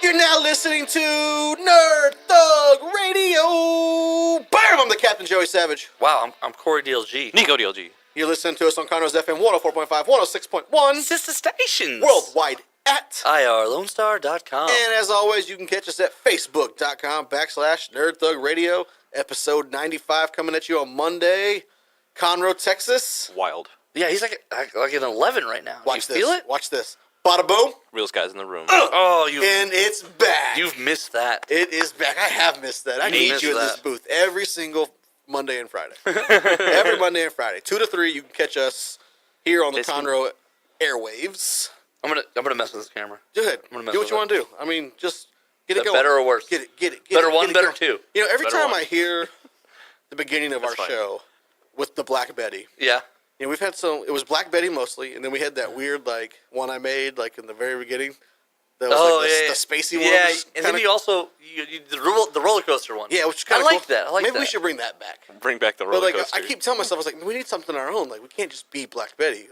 You're now listening to Nerd Thug Radio. Bam! I'm the Captain Joey Savage. Wow, I'm Corey DLG. Nico DLG. You're listening to us on Conroe's FM 104.5, 106.1. Sister stations. Worldwide at IRLoneStar.com. And as always, you can catch us at Facebook.com/Nerd Thug Radio. Episode 95 coming at you on Monday. Conroe, Texas. Wild. Yeah, he's like an 11 right now. Watch you this. feel it? Watch this. Bada boom. Realest guys in the room. Oh, And it's back. You've missed that. It is back. I have missed that. I need you in this booth every single Monday and Friday. Every Monday and Friday. 2 to 3, you can catch us here on the Conroe airwaves. I'm gonna mess with this camera. Go ahead. Do what you want to do. I mean, just get it going. Better or worse? Get it. Better one, better two. You know, every Better time one. I hear the beginning of our show with the Black Betty, Yeah. you know, we've had some. It was Black Betty mostly, and then we had that weird one I made in the very beginning. That was the spacey one. Yeah, and then you also the roller coaster one. Yeah, which is kind of I like that. I like Maybe that. we should bring that back. Bring back the roller But coaster. I keep telling myself, I was like, we need something of our own. Like, we can't just be Black Betty.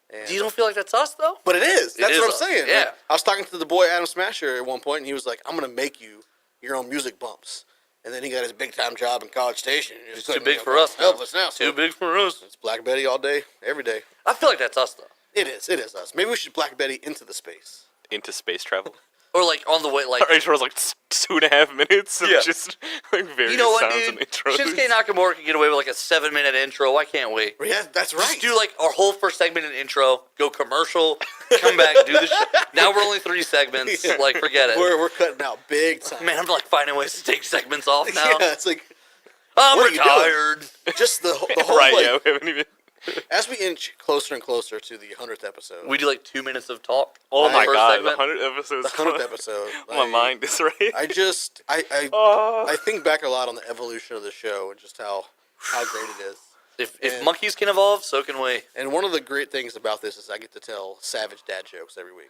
And, You don't feel like that's us though? but it is. That's is what I'm us. saying. Yeah. Like, I was talking to the boy Adam Smasher at one point, and he was like, I'm going to make you your own music bumps. And then he got his big-time job in College Station. It's too big for us. Help us now. Too big for us. It's Black Betty all day, every day. I feel like that's us though. It is. It is us. Maybe we should Black Betty into the space. Into space travel. Or like on the way, like Our intro was like 2.5 minutes of Yeah. just various you know what, sounds dude? and intros. Shinsuke Nakamura can get away with like a 7-minute intro. I can't wait. Yeah, that's right. Just do like our whole first segment in intro, go commercial, come back, do the shit. Now we're only 3 segments. Yeah. Like, forget it. We're cutting out big time. Man, I'm like finding ways to take segments off now. Yeah, it's like I'm what are you retired. just the whole right, like, yeah, we haven't even... as we inch closer and closer to the 100th episode. We do like 2 minutes of talk. Oh on the my first god, segment. the 100th episode. The 100th episode. My mind is right. I just I Oh. think back a lot on the evolution of the show and just how great it is. If And- monkeys can evolve, so can we. And one of the great things about this is I get to tell savage dad jokes every week.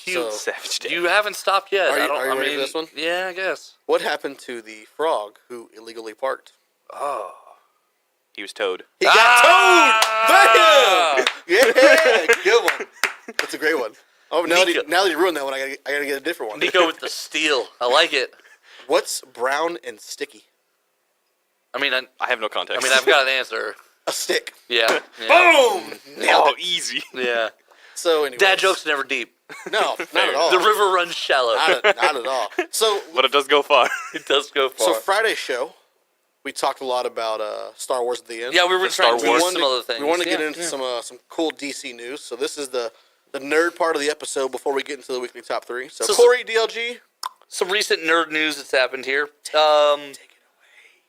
You, Savage Dad. you haven't stopped yet. Are you- I don't, are you I ready mean, for this one? Yeah, I guess. What happened to the frog who illegally parked? Oh. He was towed. He got Ah! towed! Bam! Yeah, good one. That's a great one. Oh, now Nico. that you ruined that one, I gotta get a different one. Nico with the steel. I like it. What's brown and sticky? I mean, I have no context. I've got an answer. A stick. Yeah. yeah. Boom! Nailed Oh, it. easy. Yeah. So anyway, Dad jokes never deep. No, not at all. The river runs shallow. not at all. So But it does go far. It does go far. So Friday's show, we talked a lot about Star Wars at the end. yeah, we were trying to Star do Wars. some other things. We want to get Yeah, into yeah. some cool DC news. So this is the nerd part of the episode before we get into the weekly top 3. So, So- Corey, DLG. Some recent nerd news that's happened here. Take it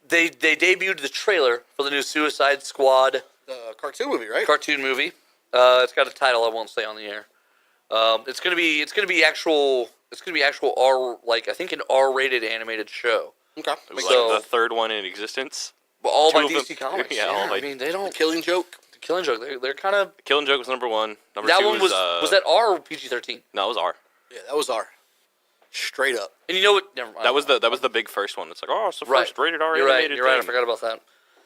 They debuted the trailer for the new Suicide Squad The cartoon movie, right? cartoon movie. It's got a title I won't say on the air. It's gonna be actual R, like I think an R-rated animated show. Okay. It was So- like the third one in existence. But all Two by of them- DC Comics. yeah, all by- I mean, they don't. Killing Joke. The Killing Joke. They're kind of. Killing Joke was number 1. Number That 2 one was that R or PG-13? No, it was R. Yeah, that was our straight up. And you know what? Never mind. That was the big first one. It's like, oh, it's the Right. first rated R You're right. animated You're right. I thing. forgot about that.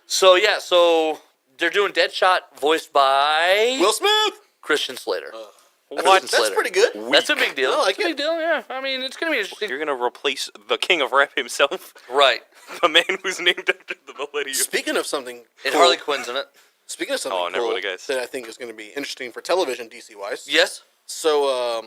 So yeah. So they're doing Deadshot, voiced by Will Smith. Christian Slater. What? That's Slater. pretty good. That's a big deal. I like It's a big deal. Yeah. I mean, it's gonna be interesting. You're gonna replace the king of rap himself, Right. the man who's named after the millennium. Speaking of something, And cool, Harley Quinn's in it. Speaking of something Oh, I never cool would've guessed. that I think is going to be interesting for television, DC wise. Yes. So,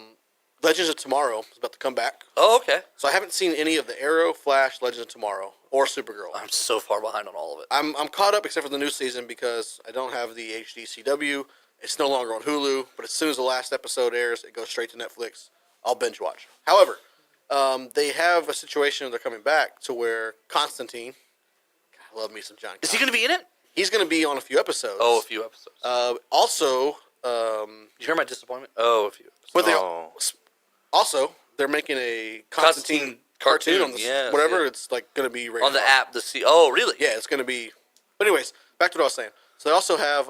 Legends of Tomorrow is about to come back. Oh, okay. So I haven't seen any of the Arrow, Flash, Legends of Tomorrow, or Supergirl. I'm so far behind on all of it. I'm caught up except for the new season because I don't have the HD CW. It's no longer on Hulu, but as soon as the last episode airs, it goes straight to Netflix. I'll binge watch. However, they have a situation where they're coming back to where Constantine, God, I love me some John. Is he going to be in it? He's going to be on a few episodes. Oh, a few episodes. Also, Did you hear my disappointment? Oh, a few episodes. but they Oh. also they're making a Constantine cartoon on this, yes, whatever. yeah. It's like going to be rated On the R. app, the C. Oh, really? Yeah, it's going to be. But anyways, back to what I was saying. So they also have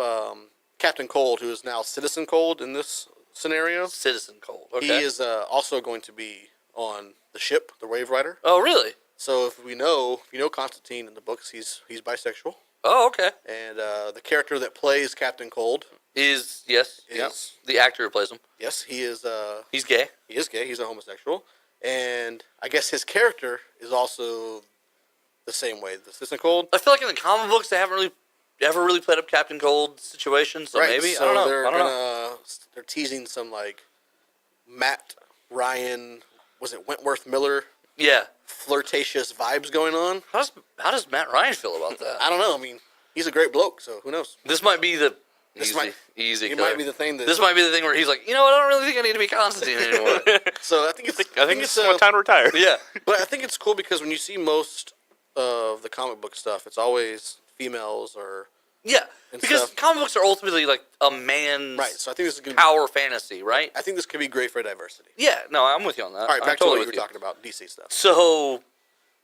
Captain Cold, who is now Citizen Cold in this scenario. Citizen Cold. Okay. He is also going to be on the ship, the Wave Rider. Oh, really? So if you know Constantine in the books, he's bisexual, Oh, okay. and the character that plays Captain Cold Yes. is The actor who plays him. yes, he is He's gay. he is gay. He's a homosexual, And I guess his character is also the same way. The Assistant Cold. I feel like in the comic books they haven't really ever really played up Captain Cold situation, so maybe So I don't know. they're I don't know. they're teasing some like Matt Ryan, was it Wentworth Miller, Yeah. flirtatious vibes going on. How does Matt Ryan feel about that? I don't know. I mean, he's a great bloke, so who knows? This might be the This easy, might- easy. It killer. might be the thing that. This might be the thing where he's like, you know what? I don't really think I need to be Constantine anymore. So I think it's. I think it's time to retire. Yeah. But I think it's cool because when you see most of the comic book stuff, it's always females or Yeah. And Because stuff. comic books are ultimately like a man's right. So I think this is gonna. power fantasy, right? I think this could be great for diversity. Yeah. No, I'm with you on that. All right, I'm back to totally what you with were talking about, DC stuff. So,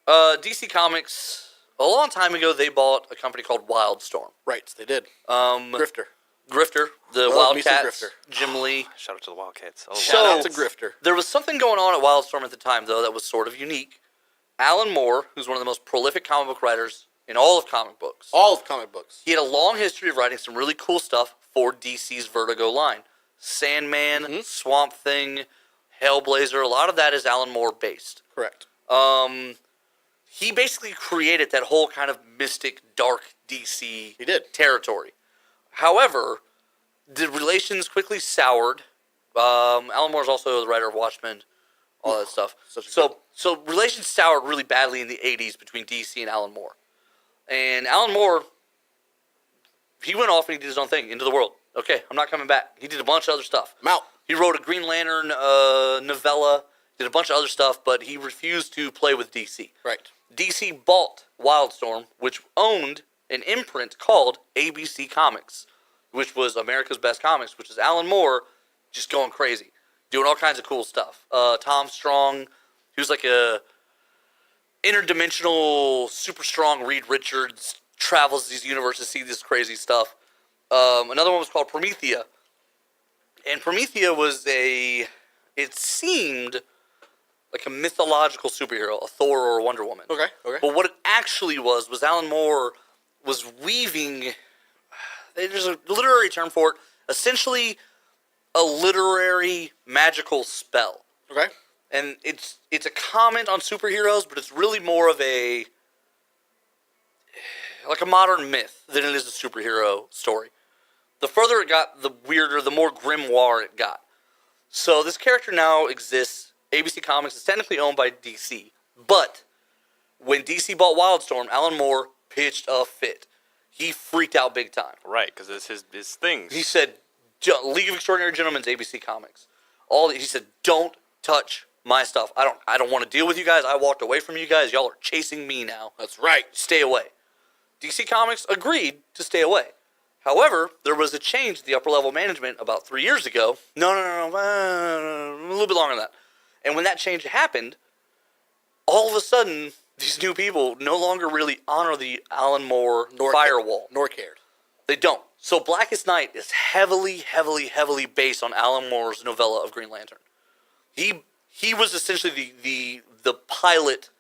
DC Comics, a long time ago, they bought a company called Wildstorm. Right, they did. Grifter, Grifter. the Love me some Wildcats, Grifter. Jim Lee. Shout out to the Wildcats. Oh, So- Shout out to Grifter. There was something going on at Wildstorm at the time, though, that was sort of unique. Alan Moore, who's one of the most prolific comic book writers in all of comic books, All of comic books. he had a long history of writing some really cool stuff for DC's Vertigo line. Sandman, Swamp Thing, Hellblazer, a lot of that is Alan Moore based. Correct. He basically created that whole kind of mystic, dark DC He did. territory. However, the relations quickly soured. Alan Moore's also the writer of Watchmen, all that stuff. Such a So relations soured really badly in the 80s between DC and Alan Moore. And Alan Moore, he went off and he did his own thing into the world. Okay, I'm not coming back. He did a bunch of other stuff. I'm out. He wrote a Green Lantern novella, did a bunch of other stuff, but he refused to play with DC. Right. DC bought Wildstorm, which owned an imprint called ABC Comics, which was America's Best Comics, which is Alan Moore just going crazy, doing all kinds of cool stuff. Tom Strong, who's like a interdimensional, super strong Reed Richards, travels these universes, see this crazy stuff. Another one was called Promethea. And Promethea was it seemed like a mythological superhero, a Thor or a Wonder Woman. Okay. Okay. But what it actually was Alan Moore was weaving, there's a literary term for it, essentially a literary magical spell. Okay. And it's a comment on superheroes, but it's really more of like a modern myth than it is a superhero story. The further it got, the weirder, the more grimoire it got. So this character now exists. ABC Comics is technically owned by DC, but when DC bought Wildstorm, Alan Moore pitched a fit. He freaked out big time. right, because it's his things. He said, "League of Extraordinary Gentlemen's ABC Comics." He said, "Don't touch my stuff. I don't want to deal with you guys. I walked away from you guys. Y'all are chasing me now. That's right. Stay away." DC Comics agreed to stay away. However, there was a change to the upper level management about 3 years ago. No, a little bit longer than that. And when that change happened, all of a sudden, these new people no longer really honor the Alan Moore firewall. Nor cared. They don't. So Blackest Night is heavily, heavily, heavily based on Alan Moore's novella of Green Lantern. He was essentially the pilot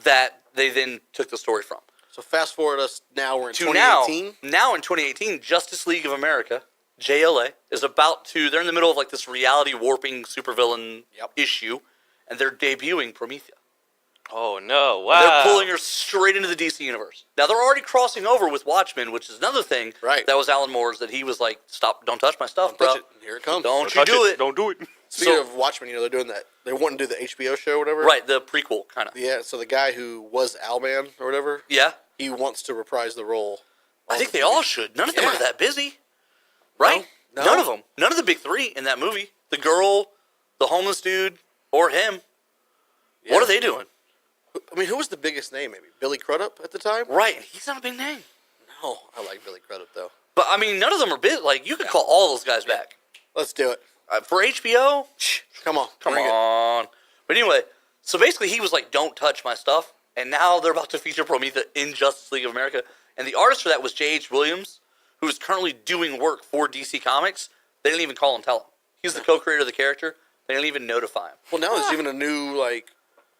that they then took the story from. So fast forward us now. We're in To 2018. now in 2018, Justice League of America, JLA, is they're in the middle of like this reality warping supervillain issue, and they're debuting Promethea. Oh no! Wow. They're pulling her straight into the DC universe. Now they're already crossing over with Watchmen, which is another thing. Right. That was Alan Moore's that he was like, "Stop! Don't touch my stuff, bro. Touch it. Here it comes. Don't you touch do it." Don't do it. Speaking So- of Watchmen, they're doing that. They want to do the HBO show or whatever. Right, the prequel kind of. Yeah. So the guy who was Owlman or whatever, Yeah, he wants to reprise the role. I think they all should. None of them Yeah. are that busy, right? No. None of them. None of the big three in that movie. The girl, the homeless dude, or him. Yeah. What are they doing? I mean, who was the biggest name? Maybe Billy Crudup at the time. Right, he's not a big name. No, I like Billy Crudup though. But I mean, none of them are big. Like you could call all those guys back Let's do it. for HBO. Come on. Come bring it. on. But anyway, so basically he was like, "Don't touch my stuff," and now they're about to feature Promethea in Justice League of America. And the artist for that was J.H. Williams, who is currently doing work for DC Comics. They didn't even call and tell him. He's the co-creator of the character. They didn't even notify him. Well, now there's even a new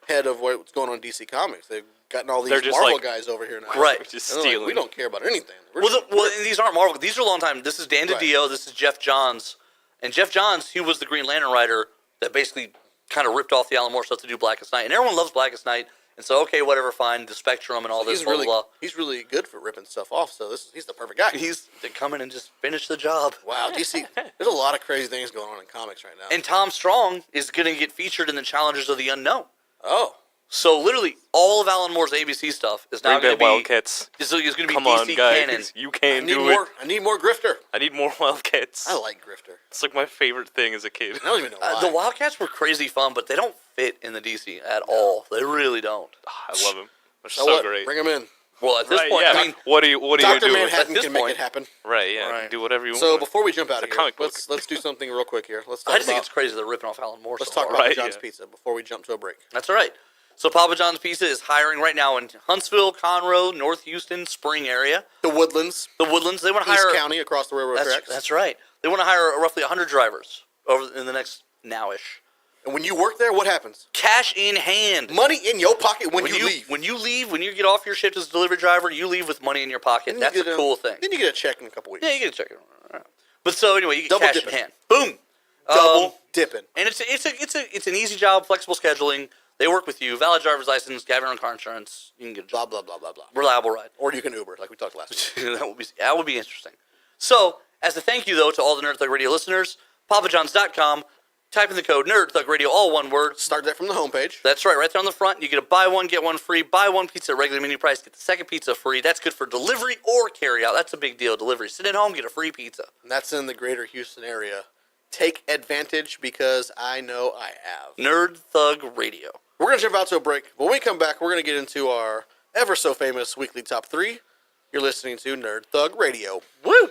head of what's going on in DC Comics. They've gotten all these They're just, Marvel like- guys over here now. Right. Just And they're like, stealing. we don't care about anything. We're Well, just- and these aren't Marvel. These are long time. This is Dan Right. DiDio. This is Jeff Johns. And Jeff Johns, he was the Green Lantern writer that basically kind of ripped off the Alan Moore stuff to do Blackest Night, and everyone loves Blackest Night. And so, okay, whatever, fine, the Spectrum and all this, blah, blah, blah. He's really good for ripping stuff off. So he's the perfect guy. He's to come in and just finish the job. Wow, DC. There's a lot of crazy things going on in comics right now. And Tom Strong is going to get featured in the Challengers of the Unknown. Oh, So literally, all of Alan Moore's ABC stuff is now Bring going to back be Wildcats. Is going to be Come DC on, guys. canon. You I can't need do more. it. I need more Grifter. I need more Wildcats. I like Grifter. It's like my favorite thing as a kid. I don't even know why. The Wildcats were crazy fun, but they don't fit in the DC at all. They really don't. I love them. They're So so what? great. Bring him in. Well, at this Right, point, yeah. I mean, what do you do? Dr. with it? Manhattan this can make point- it happen. Right, yeah. Right. Do whatever you want. So before we jump out It's of a here, comic book. let's do something real quick here. Let's talk I just think about it's crazy they're ripping off Alan Moore. let's so talk hard. about Right, John's yeah. Pizza before we jump to a break. That's all right. So Papa John's Pizza is hiring right now in Huntsville, Conroe, North Houston, Spring area. The Woodlands, The Woodlands. They want to East hire. County, across the railroad tracks. That's right. They want to hire roughly 100 drivers over in the next nowish. And when you work there, what happens? Cash in hand. Money in your pocket when you leave. When you leave, when you get off your shift as a delivery driver, you leave with money in your pocket. Then you That's a get cool thing. Then you get a check in a couple weeks. Yeah, you get a check. But so anyway, you get Double cash dipping. in hand. Boom. Double dipping. And it's an easy job, flexible scheduling. They work with you. Valid driver's license, have your own car insurance. You can get a job. Blah, blah, blah, blah, blah. Reliable ride. Or you can Uber, like we talked last week. that would be interesting. So, as a thank you, though, to all the Nerd Thug Radio listeners, papajohns.com, type in the code Nerd Thug Radio, all one word. Start that from the homepage. That's right there on the front. You get a buy one, get one free. Buy one pizza at regular menu price, get the second pizza free. That's good for delivery or carry out. That's a big deal. Delivery. Sit at home, get a free pizza. And that's in the greater Houston area. Take advantage because I know I have. Nerd Thug Radio. We're going to jump out to a break. When we come back, we're going to get into our ever so famous weekly top 3. You're listening to Nerd Thug Radio. Woo!